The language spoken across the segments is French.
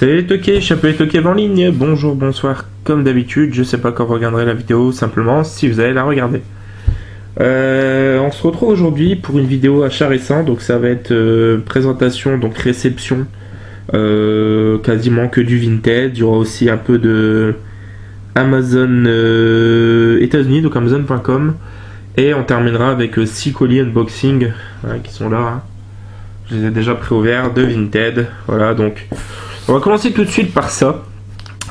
Salut Toké, je m'appelle Toké en ligne, bonjour, bonsoir, comme d'habitude, je sais pas quand vous regarderez la vidéo, simplement si vous allez la regarder. On se retrouve aujourd'hui pour une vidéo achat récent, donc ça va être présentation, donc réception, quasiment que du Vinted, il y aura aussi un peu de Amazon États-Unis, donc Amazon.com, et on terminera avec 6 colis unboxing qui sont là, hein. Je les ai déjà préouverts de Vinted, voilà, donc on va commencer tout de suite par ça,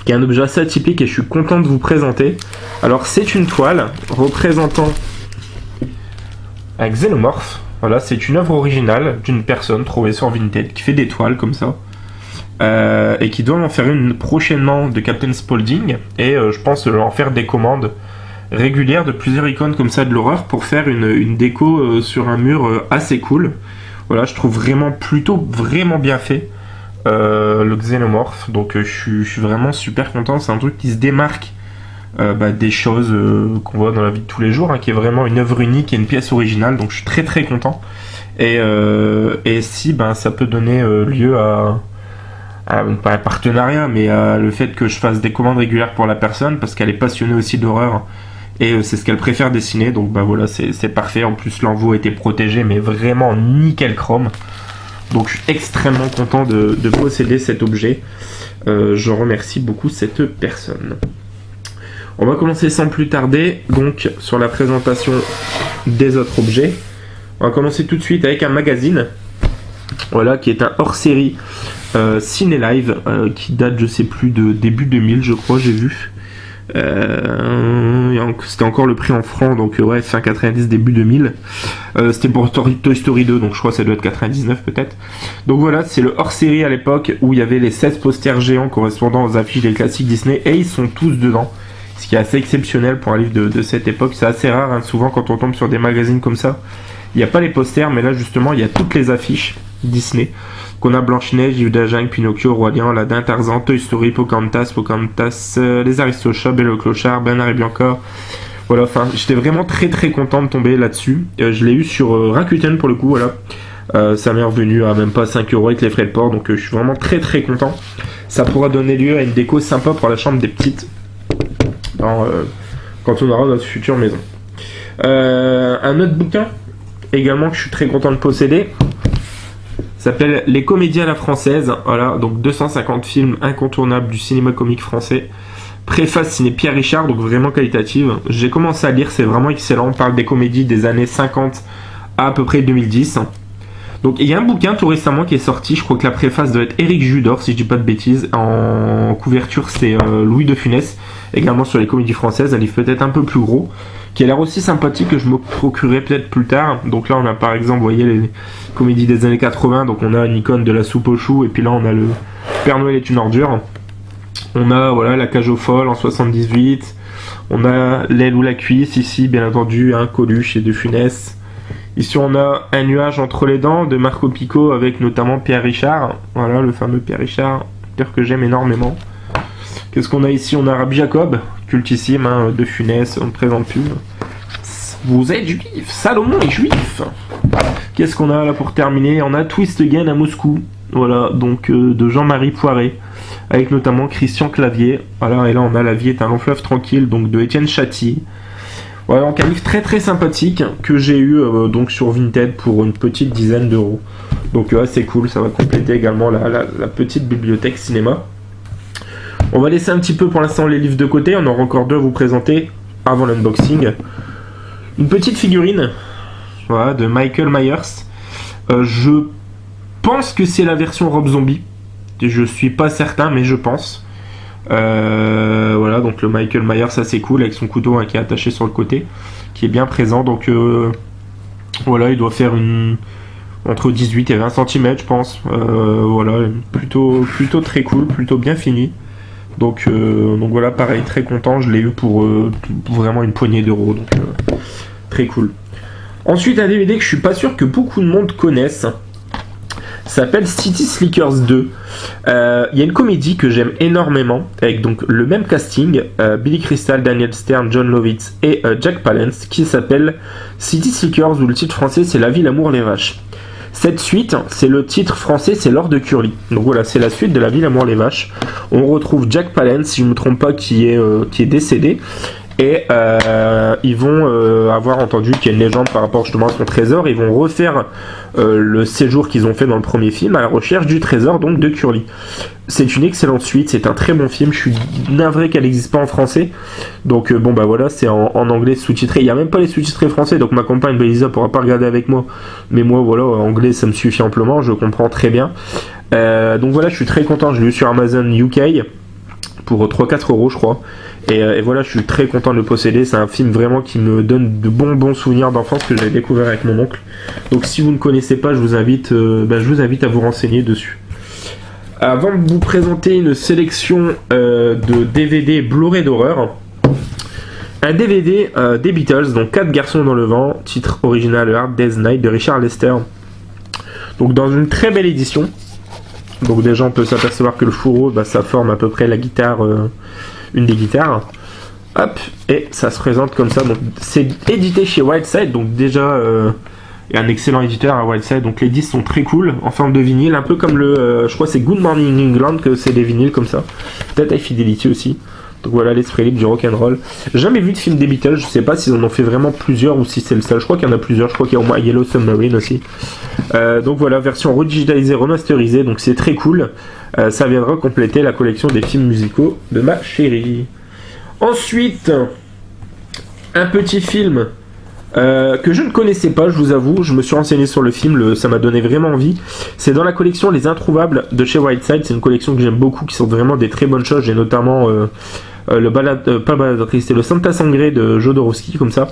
qui est un objet assez atypique et je suis content de vous présenter. Alors c'est une toile représentant un xénomorphe. Voilà, c'est une œuvre originale d'une personne trouvée sur Vinted qui fait des toiles comme ça. Et qui doit en faire une prochainement de Captain Spaulding. Et je pense en faire des commandes régulières de plusieurs icônes comme ça de l'horreur pour faire une déco sur un mur assez cool. Voilà, je trouve vraiment bien fait. Le xénomorphe, donc je suis vraiment super content. C'est un truc qui se démarque des choses qu'on voit dans la vie de tous les jours, hein, qui est vraiment une œuvre unique et une pièce originale, donc je suis très content. Et si ça peut donner lieu à pas un partenariat, mais à le fait que je fasse des commandes régulières pour la personne, parce qu'elle est passionnée aussi d'horreur et c'est ce qu'elle préfère dessiner, donc voilà, c'est parfait. En plus l'envoi était protégé, mais vraiment nickel chrome. Donc je suis extrêmement content de posséder cet objet. Je remercie beaucoup cette personne. On va commencer sans plus tarder, donc sur la présentation des autres objets. On va commencer tout de suite avec un magazine, voilà, qui est un hors-série Ciné Live, qui date, je sais plus, de début 2000, je crois, j'ai vu. C'était encore le prix en francs, donc ouais, fin 90, début 2000. C'était pour Toy Story 2, donc je crois que ça doit être 99 peut-être. Donc voilà, c'est le hors-série à l'époque où il y avait les 16 posters géants correspondant aux affiches des classiques Disney, et ils sont tous dedans, ce qui est assez exceptionnel pour un livre de cette époque. C'est assez rare, hein. Souvent quand on tombe sur des magazines comme ça, il n'y a pas les posters, mais là justement il y a toutes les affiches Disney. Qu'on a Blanche-Neige, Yves de la Jungle, Pinocchio, Roi Lion, Aladdin, Tarzan, Toy Story, Pocahontas, Les Aristochats, Belle et le Clochard, Bernard et Bianca. Voilà, enfin, j'étais vraiment très content de tomber là-dessus. Je l'ai eu sur Rakuten pour le coup, voilà. Ça m'est revenu à même pas 5€ avec les frais de port, donc je suis vraiment très content. Ça pourra donner lieu à une déco sympa pour la chambre des petites, quand on aura notre future maison. Un autre bouquin, également, que je suis très content de posséder, s'appelle Les Comédies à la française. Voilà, donc 250 films incontournables du cinéma comique français. Préface signé Pierre Richard, donc vraiment qualitative. J'ai commencé à lire, c'est vraiment excellent. On parle des comédies des années 50 à peu près 2010. Donc il y a un bouquin tout récemment qui est sorti, je crois que la préface doit être Éric Judor, si je dis pas de bêtises. En couverture, c'est Louis de Funès, également sur les comédies françaises, un livre peut-être un peu plus gros, qui a l'air aussi sympathique, que je me procurerai peut-être plus tard. Donc là on a par exemple, vous voyez, les comédies des années 80, donc on a une icône de la soupe aux choux, et puis là on a le Père Noël est une ordure. On a voilà la cage aux folles en 78, on a l'aile ou la cuisse ici, bien entendu, Coluche et de Funès. Ici on a Un nuage entre les dents de Marco Picot avec notamment Pierre Richard, voilà le fameux Pierre Richard, acteur que j'aime énormément. Qu'est-ce qu'on a ici? On a Rabbi Jacob, cultissime, de Funès, on ne présente plus. Vous êtes juif, Salomon est juif. Qu'est-ce qu'on a là pour terminer? On a Twist Again à Moscou, voilà, donc de Jean-Marie Poiret, avec notamment Christian Clavier. Voilà, et là on a La vie est un long fleuve tranquille, donc de Étienne Châty. Voilà, donc un livre très sympathique que j'ai eu donc sur Vinted pour une petite dizaine d'euros. Donc c'est cool, ça va compléter également la petite bibliothèque cinéma. On va laisser un petit peu pour l'instant les livres de côté, on aura encore deux à vous présenter avant l'unboxing. Une petite figurine, voilà, de Michael Myers. Je pense que c'est la version Rob Zombie. Je suis pas certain, mais je pense. Voilà, donc le Michael Myers, ça c'est cool, avec son couteau qui est attaché sur le côté, qui est bien présent. Donc voilà, il doit faire entre 18 et 20 cm, je pense. Voilà, plutôt très cool, plutôt bien fini. Donc voilà, pareil, très content. Je l'ai eu pour vraiment une poignée d'euros, donc très cool. Ensuite, un DVD que je suis pas sûr que beaucoup de monde connaisse, s'appelle City Slickers 2. Il y a une comédie que j'aime énormément, avec donc le même casting, Billy Crystal, Daniel Stern, John Lovitz et Jack Palance, qui s'appelle City Slickers, où le titre français c'est La vie, l'amour, les vaches. Cette suite, c'est le titre français, c'est L'Or de Curly. Donc voilà, c'est la suite de La Vie, l'amour, les vaches. On retrouve Jack Palance, si je ne me trompe pas, qui est décédé. Et ils vont avoir entendu qu'il y a une légende par rapport justement à son trésor. Ils vont refaire le séjour qu'ils ont fait dans le premier film à la recherche du trésor donc de Curly. C'est une excellente suite, c'est un très bon film. Je suis navré qu'elle n'existe pas en français. Donc bon bah voilà, c'est en anglais sous-titré. Il n'y a même pas les sous-titrés français, donc ma compagne Belisa pourra pas regarder avec moi. Mais moi voilà, anglais ça me suffit amplement, je comprends très bien. Donc voilà, je suis très content, je l'ai eu sur Amazon UK pour 3-4 euros je crois. Et voilà, je suis très content de le posséder. C'est un film vraiment qui me donne de bons souvenirs d'enfance que j'avais découvert avec mon oncle. Donc si vous ne connaissez pas, je vous invite à vous renseigner dessus. Avant de vous présenter une sélection de DVD Blu-ray d'horreur, un DVD des Beatles, donc 4 garçons dans le vent, titre original Hard Day's Night de Richard Lester. Donc dans une très belle édition. Donc déjà on peut s'apercevoir que le fourreau, ça forme à peu près la guitare, une des guitares. Hop, et ça se présente comme ça. Donc c'est édité chez Wildside, donc déjà il y a un excellent éditeur à Wildside. Donc les disques sont très cool, en forme de vinyle, un peu comme je crois que c'est Good Morning England que c'est des vinyles comme ça. Peut-être High Fidelity aussi. Donc voilà, l'esprit libre du rock'n'roll. Jamais vu de film des Beatles, je sais pas s'ils en ont fait vraiment plusieurs ou si c'est le seul. Je crois qu'il y en a plusieurs, je crois qu'il y a au moins Yellow Submarine aussi. Donc voilà, version redigitalisée, remasterisée, donc c'est très cool. Ça viendra compléter la collection des films musicaux de ma chérie. Ensuite, un petit film que je ne connaissais pas, je vous avoue. Je me suis renseigné sur le film, ça m'a donné vraiment envie. C'est dans la collection Les Introuvables de chez Wildside. C'est une collection que j'aime beaucoup, qui sont vraiment des très bonnes choses. J'ai notamment c'est le Santa Sangre de Jodorowsky, comme ça.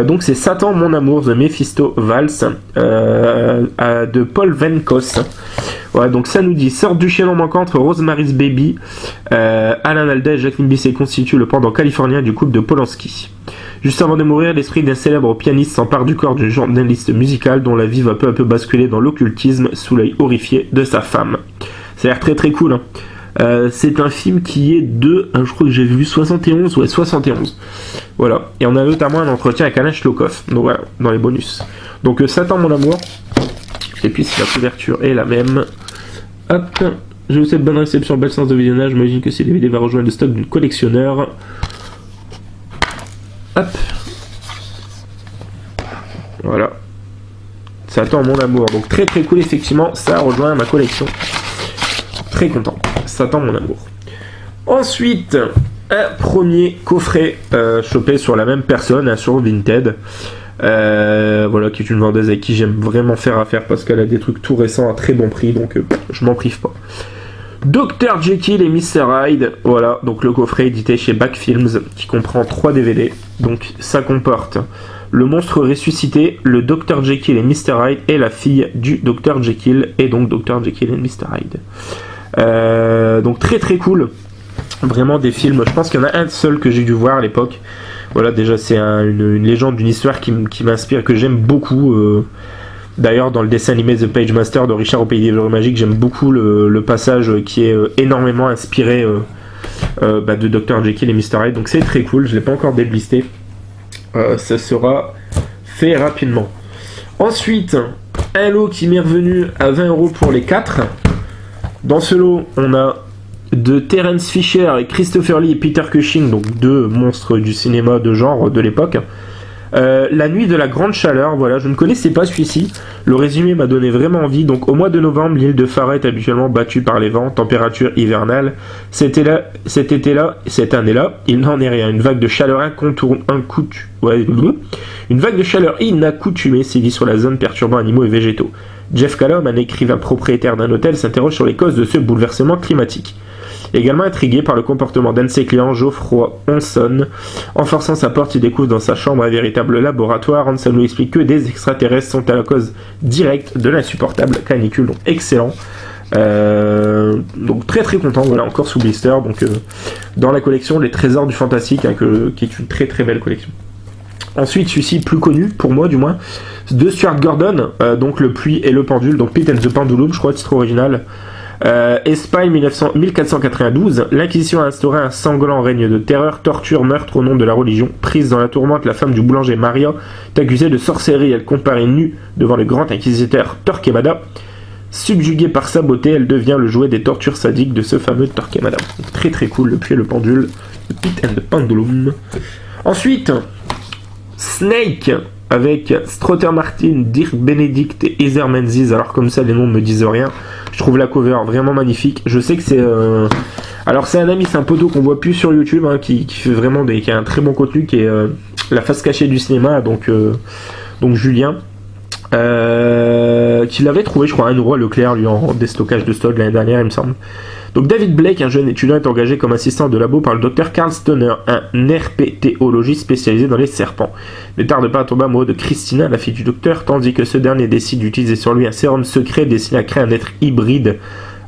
Donc c'est Satan mon amour, The Mephisto Valse de Paul Venkos. Ouais, donc ça nous dit Sœur du chaînon manquante, Rosemary's Baby. Alan Alda et Jacqueline Bisset constituent le pendant californien du couple de Polanski. Juste avant de mourir, l'esprit d'un célèbre pianiste s'empare du corps d'une journaliste musicale dont la vie va peu à peu basculer dans l'occultisme sous l'œil horrifié de sa femme. Ça a l'air très très cool, hein. C'est un film qui est je crois que j'ai vu 71, ouais 71. Voilà. Et on a notamment un entretien avec Alain Schlokov. Donc voilà, dans les bonus. Donc Satan mon amour. Et puis si la couverture est la même. Hop. Je vous souhaite bonne réception, belle séance de visionnage. J'imagine que ces DVD va rejoindre le stock d'une collectionneur. Hop. Voilà. Satan mon amour. Donc très très cool effectivement. Ça rejoint ma collection. Très content. Satan mon amour. Ensuite, un premier coffret chopé sur la même personne, sur Vinted. Voilà, qui est une vendeuse avec qui j'aime vraiment faire affaire parce qu'elle a des trucs tout récents à très bon prix, donc je m'en prive pas. Dr Jekyll et Mr Hyde, voilà, donc le coffret édité chez Back Films qui comprend 3 DVD. Donc ça comporte le monstre ressuscité, le Dr Jekyll et Mr Hyde et la fille du Dr Jekyll et donc Dr Jekyll et Mr Hyde. Donc très très cool, vraiment des films. Je pense qu'il y en a un seul que j'ai dû voir à l'époque. Voilà, déjà c'est une légende d'une histoire qui m'inspire, que j'aime beaucoup. D'ailleurs dans le dessin animé The Page Master de Richard au Pays des Heureux Magiques, j'aime beaucoup le passage qui est énormément inspiré de Dr Jekyll et Mr Hyde. Donc c'est très cool, je l'ai pas encore déblisté. Ça sera fait rapidement. Ensuite, un lot qui m'est revenu à 20 € pour les 4. Dans ce lot, on a de Terence Fisher et Christopher Lee et Peter Cushing, donc 2 monstres du cinéma de genre de l'époque. La nuit de la grande chaleur, voilà, je ne connaissais pas celui-ci. Le résumé m'a donné vraiment envie. Donc au mois de novembre, l'île de Farah est habituellement battue par les vents, température hivernale. Cette année-là, il n'en est rien. Une vague de chaleur inaccoutumée sévit sur la zone, perturbant animaux et végétaux. Jeff Callum, un écrivain propriétaire d'un hôtel, s'interroge sur les causes de ce bouleversement climatique. Également intrigué par le comportement d'un de ses clients, Geoffroy Hanson, en forçant sa porte, il découvre dans sa chambre un véritable laboratoire. Hanson lui explique que des extraterrestres sont à la cause directe de l'insupportable canicule. Donc excellent. Donc très très content, voilà, encore sous blister. Donc dans la collection Les Trésors du Fantastique, hein, qui est une très très belle collection. Ensuite, celui-ci plus connu, pour moi du moins, de Stuart Gordon, donc Le Puits et le Pendule, donc Pete and the Pendulum, je crois, titre original. Espagne 1492, l'Inquisition a instauré un sanglant règne de terreur, torture, meurtre au nom de la religion. Prise dans la tourmente, la femme du boulanger Maria est accusée de sorcellerie. Elle comparaît nue devant le grand inquisiteur Torquemada. Subjuguée par sa beauté, elle devient le jouet des tortures sadiques de ce fameux Torquemada. Très très cool, le puits et le pendule, le Pit and the Pendulum. Ensuite, Snake, avec Strother Martin, Dirk Benedict et Heather Menzies. Alors comme ça, les noms ne me disent rien. Je trouve la cover vraiment magnifique. Je sais que c'est... Alors c'est un ami, c'est un poteau qu'on voit plus sur YouTube, hein, qui fait vraiment qui a un très bon contenu, qui est la face cachée du cinéma, donc Julien. Qui l'avait trouvé, je crois, à 1€ à Leclerc, lui, en déstockage de stock l'année dernière, il me semble. Donc David Blake, un jeune étudiant, est engagé comme assistant de labo par le docteur Carl Stoner, un herpétéologiste spécialisé dans les serpents. Ne tarde pas à tomber amoureux de Christina, la fille du docteur, tandis que ce dernier décide d'utiliser sur lui un sérum secret destiné à créer un être hybride,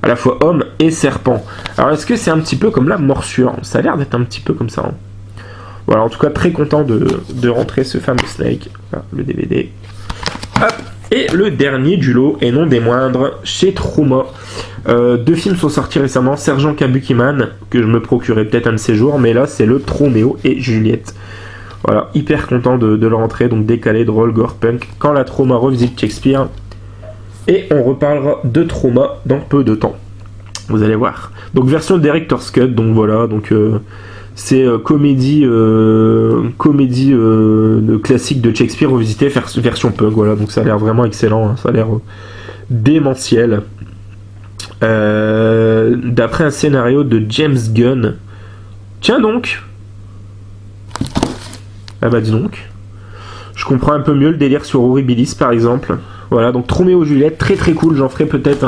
à la fois homme et serpent. Alors est-ce que c'est un petit peu comme la morsure? Ça a l'air d'être un petit peu comme ça. Hein. Voilà, en tout cas très content de rentrer ce fameux Snake. Voilà, le DVD. Hop. Et le dernier du lot, et non des moindres, chez Troma. 2 films sont sortis récemment, Sergent Kabukiman, que je me procurais peut-être un de ces jours, mais là c'est le Troméo et Juliette. Voilà, hyper content de le rentrer, donc décalé, drôle, gore, punk, quand la Troma revisite Shakespeare. Et on reparlera de Troma dans peu de temps. Vous allez voir. Donc version Director's Cut, donc voilà, donc... c'est comédie classique de Shakespeare revisité version punk, voilà, donc ça a l'air vraiment excellent, hein, ça a l'air démentiel. D'après un scénario de James Gunn. Tiens donc. Ah bah dis donc. Je comprends un peu mieux le délire sur Horribilis par exemple. Voilà, donc Roméo Juliette, très très cool, j'en ferai peut-être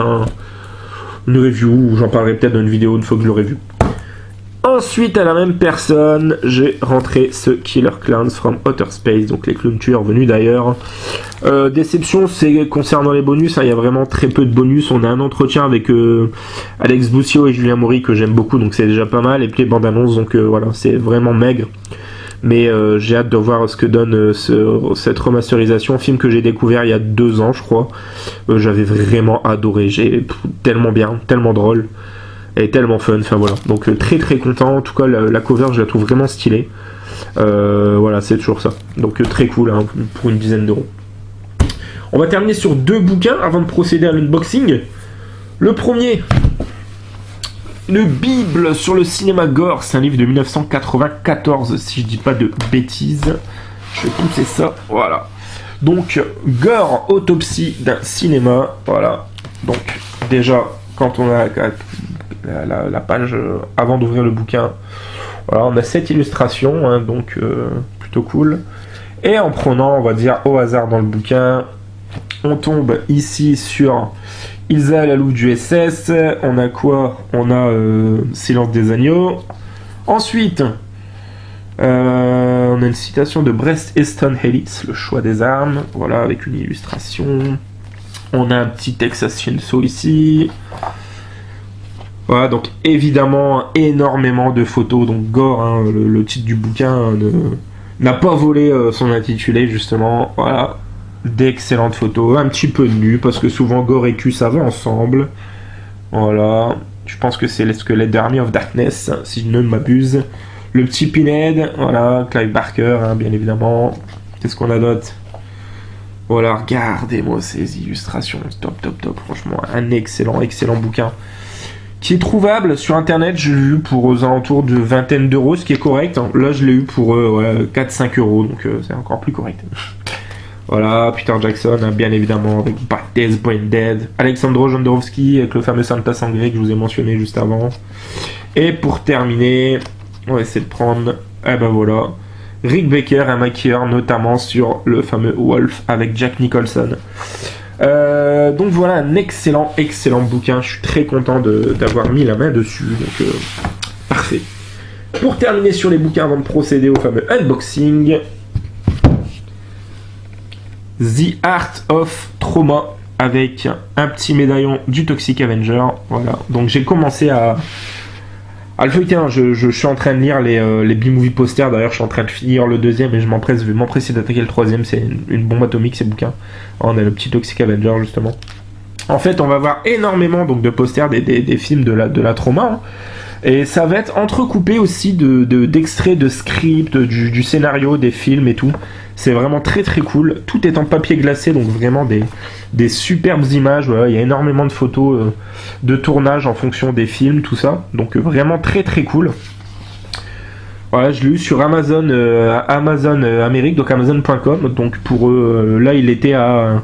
une review, ou j'en parlerai peut-être dans une vidéo une fois que je l'aurai vu. Ensuite, à la même personne, j'ai rentré ce Killer Clowns from Outer Space, donc les clowns tueurs venus d'ailleurs. Déception, c'est concernant les bonus, il y a vraiment très peu de bonus. On a un entretien avec Alex Boussio et Julien Maury que j'aime beaucoup, donc c'est déjà pas mal. Et puis les bandes annonces, donc voilà, c'est vraiment maigre. Mais j'ai hâte de voir ce que donne cette remasterisation, film que j'ai découvert il y a 2 ans, je crois. J'avais vraiment adoré, j'ai tellement bien, tellement drôle. Et tellement fun, enfin voilà, donc très très content, en tout cas la cover je la trouve vraiment stylée, voilà c'est toujours ça, donc très cool hein, pour une dizaine d'euros. On va terminer sur 2 bouquins avant de procéder à l'unboxing. Le premier, une Bible sur le cinéma gore, c'est un livre de 1994 si je dis pas de bêtises, je vais pousser ça, voilà. Donc Gore, autopsie d'un cinéma, voilà, donc déjà quand on a la page avant d'ouvrir le bouquin, voilà, on a 7 illustrations, hein, donc plutôt cool. Et en prenant, on va dire au hasard dans le bouquin, on tombe ici sur Ilsa la louve du SS. On a quoi? On a Silence des agneaux. Ensuite, on a une citation de Bret Easton Ellis, le choix des armes, voilà, avec une illustration. On a un petit Texas Chainsaw ici. Voilà, donc évidemment énormément de photos, donc Gore, hein, le titre du bouquin n'a pas volé son intitulé justement, voilà, d'excellentes photos, un petit peu nu, parce que souvent Gore et Q ça va ensemble, voilà, je pense que c'est les squelettes d'Army of Darkness, si je ne m'abuse, le petit Pinhead, voilà, Clive Barker, hein, bien évidemment, qu'est-ce qu'on a d'autre? Voilà, regardez-moi ces illustrations, top, franchement, un excellent bouquin. Qui est trouvable sur internet, je l'ai eu pour aux alentours de vingtaine d'euros, ce qui est correct. Là, je l'ai eu pour 4-5 euros, donc c'est encore plus correct. Voilà, Peter Jackson, hein, bien évidemment, avec Bad Days, Brain Dead. Alexandro Jodorowsky, avec le fameux Santa Sangré que je vous ai mentionné juste avant. Et pour terminer, on va essayer de prendre, voilà, Rick Baker, un maquilleur, notamment sur le fameux Wolf avec Jack Nicholson. Donc voilà, un excellent bouquin, je suis très content d'avoir mis la main dessus, donc parfait. Pour terminer sur les bouquins avant de procéder au fameux unboxing, The Art of Trauma avec un petit médaillon du Toxic Avenger, voilà, donc j'ai commencé à le feuilleter, hein. Je suis en train de lire les B-Movie posters, d'ailleurs je suis en train de finir le 2e et je vais m'empresser d'attaquer le 3e, c'est une bombe atomique ces bouquins. On a le petit Toxic Avenger justement. En fait, on va voir énormément donc de posters des films de la trauma. Hein. Et ça va être entrecoupé aussi d'extraits de script, du scénario, des films et tout. C'est vraiment très très cool. Tout est en papier glacé, donc vraiment des superbes images. Voilà, il y a énormément de photos de tournage en fonction des films, tout ça. Donc vraiment très très cool. Voilà, je l'ai eu sur Amazon, Amérique, donc Amazon.com. Donc pour eux, là il était à,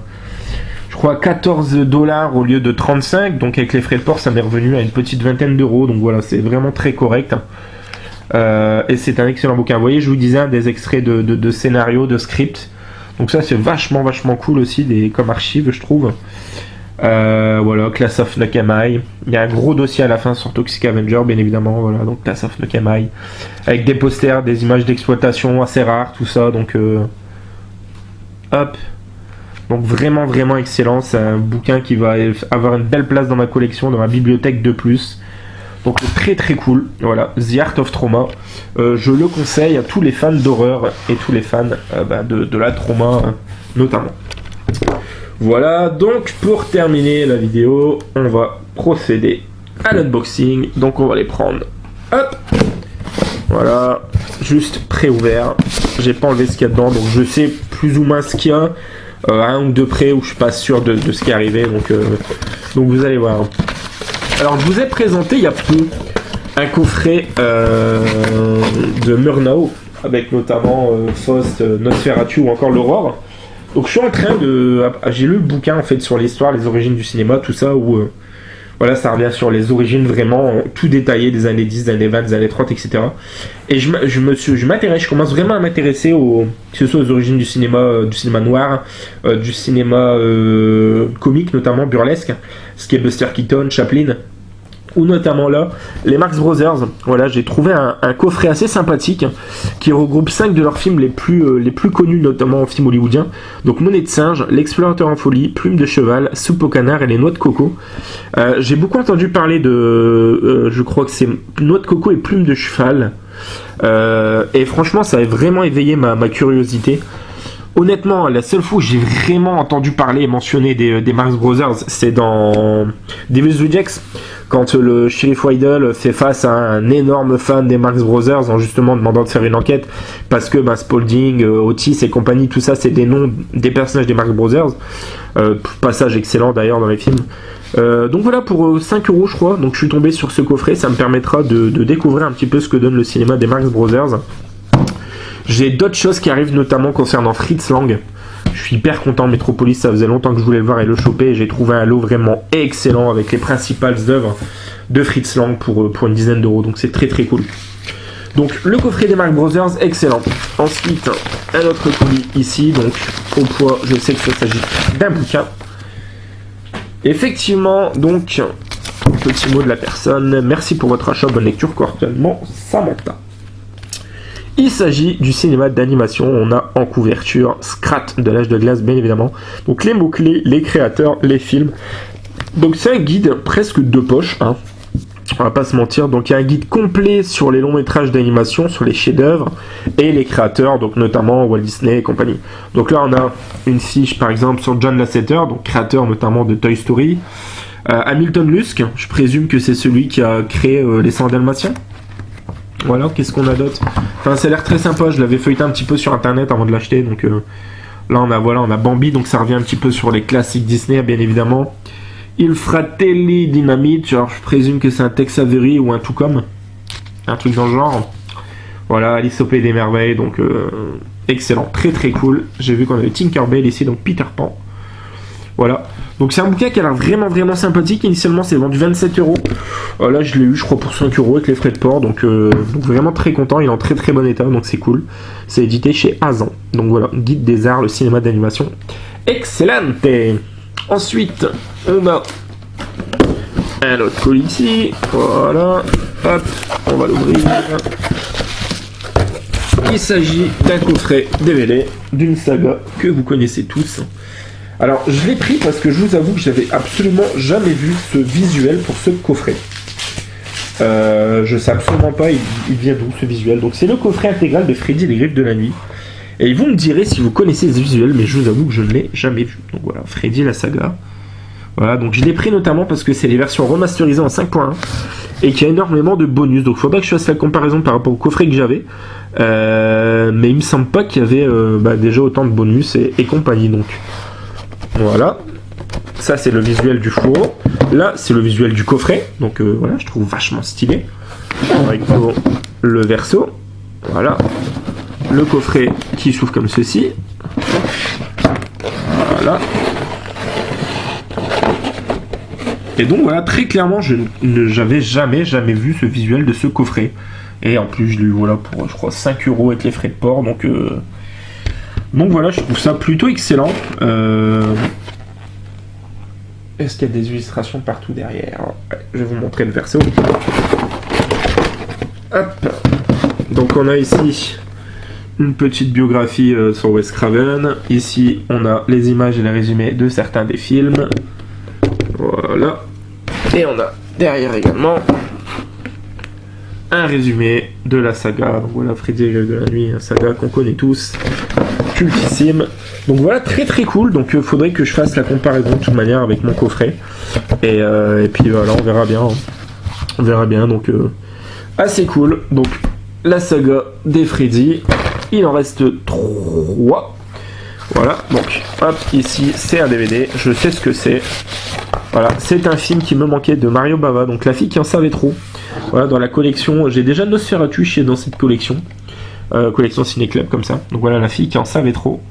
je crois, 14$ au lieu de 35. Donc avec les frais de port, ça m'est revenu à une petite vingtaine d'euros. Donc voilà, c'est vraiment très correct. Et c'est un excellent bouquin. Vous voyez, je vous disais, des extraits de scénarios, de scripts. Donc ça, c'est vachement cool aussi, comme archive, je trouve. Voilà, Class of Nukem-I. Il y a un gros dossier à la fin sur Toxic Avenger, bien évidemment. Voilà, donc Class of Nukem-I. Avec des posters, des images d'exploitation assez rares, tout ça. Donc, hop. Donc vraiment excellent. C'est un bouquin qui va avoir une belle place dans ma collection, dans ma bibliothèque de plus. Donc très très cool. Voilà, The Art of Trauma. Je le conseille à tous les fans d'horreur et tous les fans de la trauma notamment. Voilà, donc pour terminer la vidéo, on va procéder à l'unboxing. Donc on va les prendre. Hop. Voilà, juste pré-ouvert. J'ai pas enlevé ce qu'il y a dedans, donc je sais plus ou moins ce qu'il y a. Un ou deux près où je suis pas sûr de ce qui est arrivé. Donc vous allez voir. Alors je vous ai présenté il y a peu un coffret de Murnau avec notamment Faust, Nosferatu ou encore l'Aurore. Donc je suis en train j'ai lu le bouquin en fait sur l'histoire, les origines du cinéma, tout ça où voilà, ça revient sur les origines vraiment tout détaillé des années 10, des années 20, des années 30, etc. Et je commence vraiment à m'intéresser que ce soit aux origines du cinéma noir, du cinéma comique notamment burlesque, ce qui est Buster Keaton, Chaplin, ou notamment là, les Marx Brothers. Voilà, j'ai trouvé un coffret assez sympathique qui regroupe 5 de leurs films les plus connus, notamment en film hollywoodien. Donc Monnaie de singe, L'explorateur en folie, Plume de cheval, Soupe au canard et les noix de coco. J'ai beaucoup entendu parler je crois que c'est noix de coco et Plume de cheval. Et franchement, ça a vraiment éveillé ma curiosité. Honnêtement, la seule fois où j'ai vraiment entendu parler et mentionner des Marx Brothers, c'est dans Devil's Rejects, quand le shérif Weidel fait face à un énorme fan des Marx Brothers en justement demandant de faire une enquête, parce que Spaulding, Otis et compagnie, tout ça, c'est des noms des personnages des Marx Brothers. Passage excellent d'ailleurs dans les films. Donc voilà, pour 5€ je crois, donc je suis tombé sur ce coffret, ça me permettra de découvrir un petit peu ce que donne le cinéma des Marx Brothers. J'ai d'autres choses qui arrivent, notamment concernant Fritz Lang. Je suis hyper content. Metropolis, ça faisait longtemps que je voulais le voir et le choper. Et j'ai trouvé un lot vraiment excellent avec les principales œuvres de Fritz Lang pour une dizaine d'euros. Donc c'est très très cool. Donc le coffret des Marx Brothers, excellent. Ensuite, un autre colis ici. Donc au poids, je sais que ça s'agit d'un bouquin. Effectivement, donc, petit mot de la personne. Merci pour votre achat, bonne lecture, cordialement, Samantha. Il s'agit du cinéma d'animation. On a en couverture Scrat de l'âge de glace, bien évidemment. Donc les mots-clés, les créateurs, les films. Donc c'est un guide presque de poche, hein. On va pas se mentir. Donc il y a un guide complet sur les longs métrages d'animation, sur les chefs-d'œuvre et les créateurs, donc notamment Walt Disney et compagnie. Donc là on a une fiche par exemple sur John Lasseter, donc créateur notamment de Toy Story. Hamilton Luske, je présume que c'est celui qui a créé les 100 Dalmatiens. Voilà, qu'est-ce qu'on a d'autre? Enfin, ça a l'air très sympa, je l'avais feuilleté un petit peu sur internet avant de l'acheter, donc là on a Bambi, donc ça revient un petit peu sur les classiques Disney, bien évidemment. Il Fratelli Dynamite, genre je présume que c'est un Tex Avery ou un tout comme, un truc dans le genre. Voilà, Alice au Pays des Merveilles, donc excellent, très très cool. J'ai vu qu'on avait Tinkerbell ici, donc Peter Pan. Voilà, donc c'est un bouquin qui a l'air vraiment sympathique. Initialement c'est vendu 27€. Là je l'ai eu je crois pour 5€ avec les frais de port, donc vraiment très content, il est en très bon état, donc c'est cool. C'est édité chez Azan, donc voilà, guide des arts, le cinéma d'animation. Excellente. Ensuite on a un autre colis ici, voilà, hop, on va l'ouvrir. Il s'agit d'un coffret DVD d'une saga que vous connaissez tous. Alors, je l'ai pris parce que je vous avoue que j'avais absolument jamais vu ce visuel pour ce coffret. Je sais absolument pas, il vient d'où ce visuel. Donc, c'est le coffret intégral de Freddy et les Griffes de la Nuit. Et ils vont me dire si vous connaissez ce visuel, mais je vous avoue que je ne l'ai jamais vu. Donc voilà, Freddy la saga. Voilà, donc je l'ai pris notamment parce que c'est les versions remasterisées en 5.1 et qu'il y a énormément de bonus. Donc il faudrait que je fasse la comparaison par rapport au coffret que j'avais. Mais il me semble pas qu'il y avait déjà autant de bonus et compagnie. Donc voilà. Ça c'est le visuel du fourreau. Là c'est le visuel du coffret. Donc voilà, je trouve vachement stylé. Avec le verso. Voilà. Le coffret qui s'ouvre comme ceci. Voilà. Et donc voilà, très clairement, j'avais jamais vu ce visuel de ce coffret. Et en plus, je l'ai eu voilà, pour, je crois, 5 € avec les frais de port. Donc voilà, je trouve ça plutôt excellent. Est-ce qu'il y a des illustrations partout derrière? Je vais vous montrer le verso. Hop. Donc on a ici une petite biographie sur Wes Craven. Ici, on a les images et les résumés de certains des films. Voilà. Et on a derrière également un résumé de la saga. Donc voilà, Freddy de la nuit, une saga qu'on connaît tous, cultissime. Donc voilà, très très cool. Donc faudrait que je fasse la comparaison de toute manière avec mon coffret. Et puis voilà, on verra bien. On verra bien. Donc assez cool. Donc la saga des Freddy. Il en reste 3. Voilà, donc hop, ici c'est un DVD, je sais ce que c'est. Voilà, c'est un film qui me manquait de Mario Bava, donc La fille qui en savait trop. Voilà, dans la collection, j'ai déjà Nosferatu chez dans cette collection. Collection Ciné Club comme ça. Donc voilà, La fille qui en savait trop.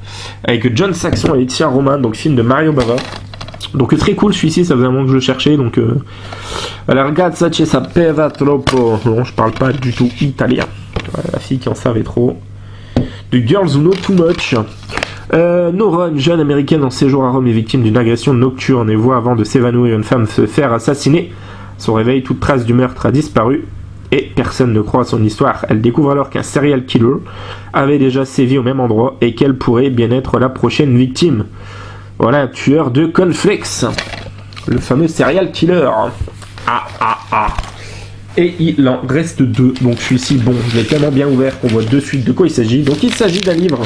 Avec John Saxon et Laetitia Roman, donc film de Mario Bava. Donc très cool celui-ci, ça faisait un moment que je le cherchais. Donc la ragazza ci sapeva troppo. Non, je parle pas du tout italien. Voilà, La fille qui en savait trop. The Girls Who Know Too Much. Nora, une jeune américaine en séjour à Rome, est victime d'une agression nocturne et voit avant de s'évanouir une femme se faire assassiner. À son réveil, toute trace du meurtre a disparu et personne ne croit à son histoire. Elle découvre alors qu'un serial killer avait déjà sévi au même endroit et qu'elle pourrait bien être la prochaine victime. Voilà, un tueur de cornflakes. Le fameux serial killer. Et il en reste 2. Donc celui-ci, bon, je l'ai tellement bien ouvert qu'on voit de suite de quoi il s'agit. Donc il s'agit d'un livre.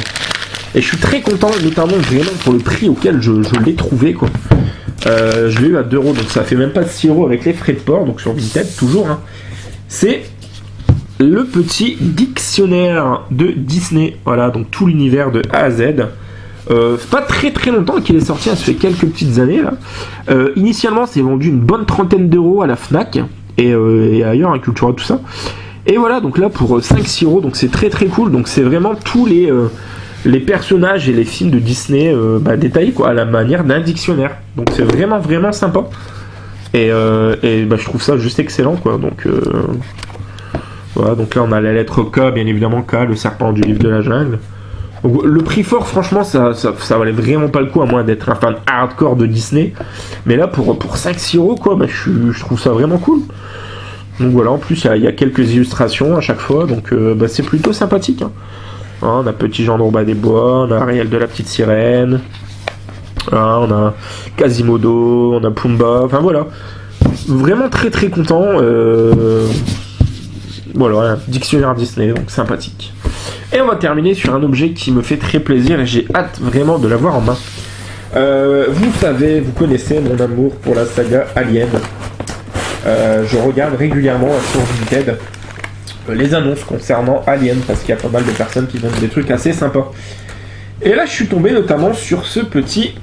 Et je suis très content, notamment vraiment pour le prix auquel je l'ai trouvé, quoi. Je l'ai eu à 2 €, donc ça fait même pas 6 € avec les frais de port, donc sur Vinted, toujours. Hein. C'est le petit dictionnaire de Disney. Voilà, donc tout l'univers de A à Z. Pas très très longtemps qu'il est sorti, ça fait quelques petites années là. Initialement, c'est vendu une bonne 30aine d'euros à la Fnac et ailleurs, à Cultura, tout ça. Et voilà, donc là pour 5-6 €, donc c'est très très cool. Donc c'est vraiment tous les personnages et les films de Disney détaillés quoi, à la manière d'un dictionnaire. Donc c'est vraiment vraiment sympa. Et je trouve ça juste excellent quoi. Donc voilà, donc là on a la lettre K, bien évidemment K, le serpent du livre de la jungle. Donc, le prix fort, franchement, ça valait vraiment pas le coup, à moins d'être un fan hardcore de Disney. Mais là, pour 5-6 € quoi, je trouve ça vraiment cool. Donc voilà, en plus il y a quelques illustrations à chaque fois, donc c'est plutôt sympathique. Hein. On a Petit Jean d'Orba des Bois, on a Ariel de la Petite Sirène, on a Quasimodo, on a Pumba, enfin voilà. Vraiment très très content. Voilà, un dictionnaire Disney, donc sympathique. Et on va terminer sur un objet qui me fait très plaisir et j'ai hâte vraiment de l'avoir en main. Vous connaissez mon amour pour la saga Alien. Je regarde régulièrement sur Vinted les annonces concernant Alien parce qu'il y a pas mal de personnes qui donnent des trucs assez sympas. Et là, je suis tombé notamment sur ce petit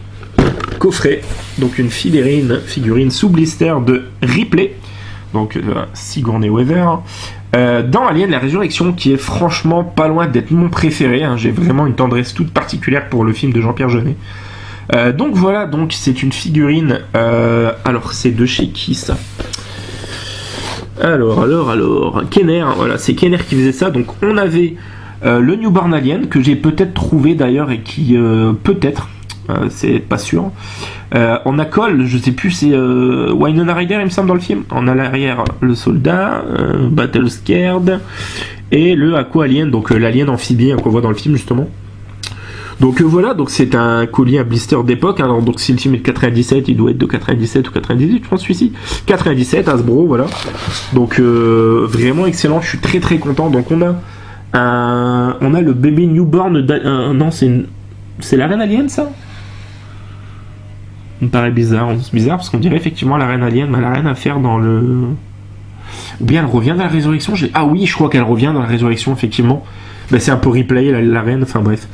coffret, donc une figurine sous blister de Ripley, donc Sigourney Weaver, dans Alien la Résurrection, qui est franchement pas loin d'être mon préféré. Hein. J'ai vraiment une tendresse toute particulière pour le film de Jean-Pierre Jeunet. Donc voilà, donc c'est une figurine. Alors c'est de chez qui ça ? Alors, Kenner, voilà, c'est Kenner qui faisait ça. Donc on avait le Newborn Alien que j'ai peut-être trouvé d'ailleurs et qui peut-être, c'est pas sûr. On a Cole, je sais plus, c'est Winona Ryder il me semble dans le film. On a l'arrière le soldat, Battle Scared et le Aqua Alien, donc l'alien amphibien qu'on voit dans le film justement. Donc voilà, donc c'est un collier à blister d'époque. Alors donc si le film est de 97, il doit être de 97 ou 98, je pense celui-ci. 97, Hasbro, voilà. Donc vraiment excellent, je suis très très content. Donc on a le bébé newborn, non c'est la reine alien ça ? me paraît bizarre. C'est bizarre parce qu'on dirait effectivement la reine alien, mais elle a rien à faire dans le... Ou bien elle revient dans la résurrection. Ah oui, je crois qu'elle revient dans la résurrection, effectivement. Bah, c'est un peu replay, la reine, enfin bref.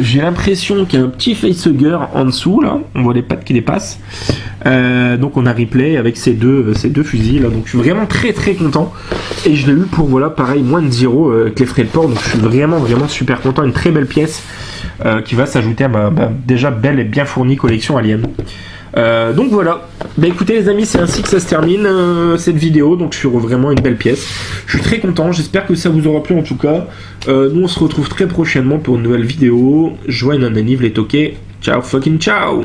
J'ai l'impression qu'il y a un petit facehugger en dessous, là. On voit les pattes qui dépassent. Donc on a replay avec ces deux fusils, là. Donc je suis vraiment très très content. Et je l'ai eu pour, voilà, pareil, moins de 0 avec les frais de port. Donc je suis vraiment vraiment super content. Une très belle pièce qui va s'ajouter à ma déjà belle et bien fournie collection Alien. Donc voilà, bah écoutez les amis, c'est ainsi que ça se termine cette vidéo, donc sur vraiment une belle pièce. Je suis très content, j'espère que ça vous aura plu en tout cas. Nous on se retrouve très prochainement pour une nouvelle vidéo. Joyeux Naniv les toqués, ciao fucking ciao.